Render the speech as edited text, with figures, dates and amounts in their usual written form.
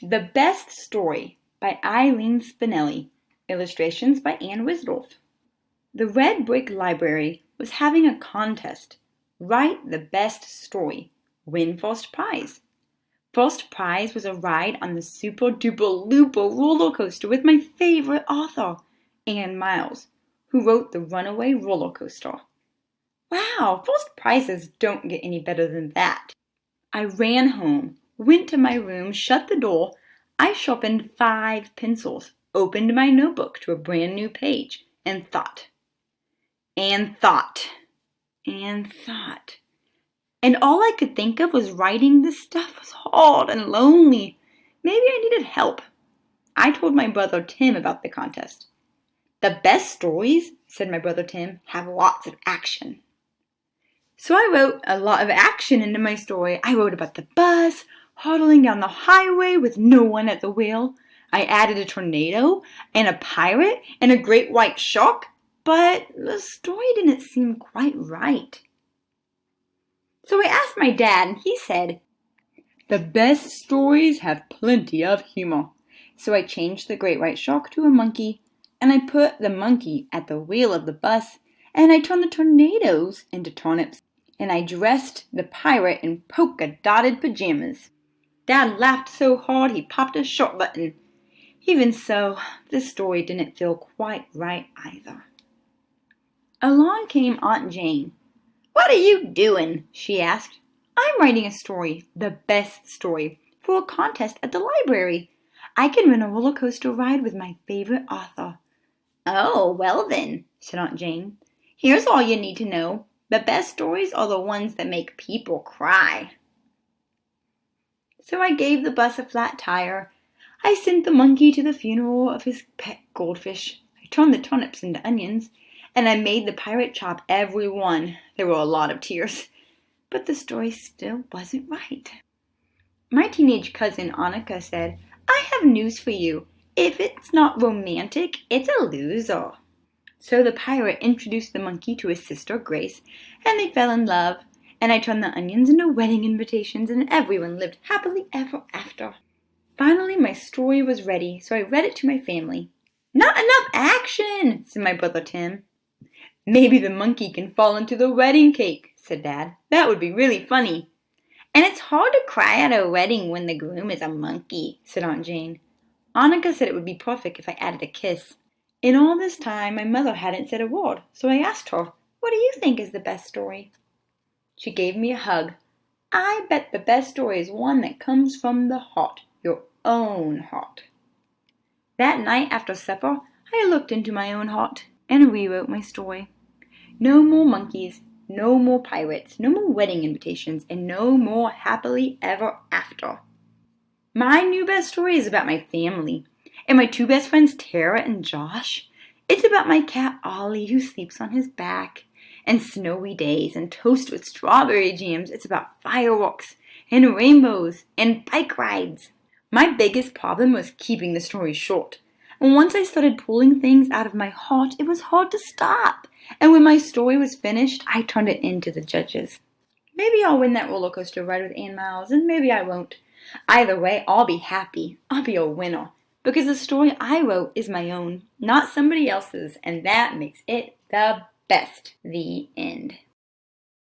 The Best Story by Eileen Spineli. Illustrations by Ann Wisdorf. The Red Brick Library was having a contest. Write the best story. Win first prize. First prize was a ride on the Super Duper Looper roller coaster with my favorite author, Ann Miles, who wrote the Runaway Roller Coaster. Wow, first prizes don't get any better than that. I ran home, went to my room, shut the door. I sharpened 5 pencils, opened my notebook to a brand new page, and thought. And all I could think of was writing this stuff was hard and lonely. Maybe I needed help. I told my brother Tim about the contest. The best stories, said my brother Tim, have lots of action. So I wrote a lot of action into my story. I wrote about the bus, hurtling down the highway with no one at the wheel. I added a tornado, and a pirate, and a great white shark, but the story didn't seem quite right. So I asked my dad, and he said, the best stories have plenty of humor. So I changed the great white shark to a monkey, and I put the monkey at the wheel of the bus, and I turned the tornadoes into turnips, and I dressed the pirate in polka-dotted pajamas. Dad laughed so hard he popped a shirt button. Even so, this story didn't feel quite right either. Along came Aunt Jane. What are you doing? She asked. I'm writing a story, the best story, for a contest at the library. I can win a roller coaster ride with my favorite author. Oh, well then, said Aunt Jane. Here's all you need to know. The best stories are the ones that make people cry. So I gave the bus a flat tire. I sent the monkey to the funeral of his pet goldfish. I turned the turnips into onions, and I made the pirate chop every one. There were a lot of tears, but the story still wasn't right. My teenage cousin Annika said, I have news for you. If it's not romantic, it's a loser. So the pirate introduced the monkey to his sister Grace, and they fell in love, and I turned the onions into wedding invitations, and everyone lived happily ever after. Finally, my story was ready, so I read it to my family. Not enough action, said my brother Tim. Maybe the monkey can fall into the wedding cake, said Dad. That would be really funny. And it's hard to cry at a wedding when the groom is a monkey, said Aunt Jane. Annika said it would be perfect if I added a kiss. In all this time, my mother hadn't said a word, so I asked her, what do you think is the best story? She gave me a hug. I bet the best story is one that comes from the heart, your own heart. That night after supper, I looked into my own heart and rewrote my story. No more monkeys, no more pirates, no more wedding invitations, and no more happily ever after. My new best story is about my family. And my 2 best friends, Tara and Josh. It's about my cat, Ollie, who sleeps on his back, and snowy days, and toast with strawberry jams. It's about fireworks, and rainbows, and bike rides. My biggest problem was keeping the story short. And once I started pulling things out of my heart, it was hard to stop. And when my story was finished, I turned it in to the judges. Maybe I'll win that roller coaster ride with Ann Miles, and maybe I won't. Either way, I'll be happy. I'll be a winner. Because the story I wrote is my own, not somebody else's, and that makes it the best. The end.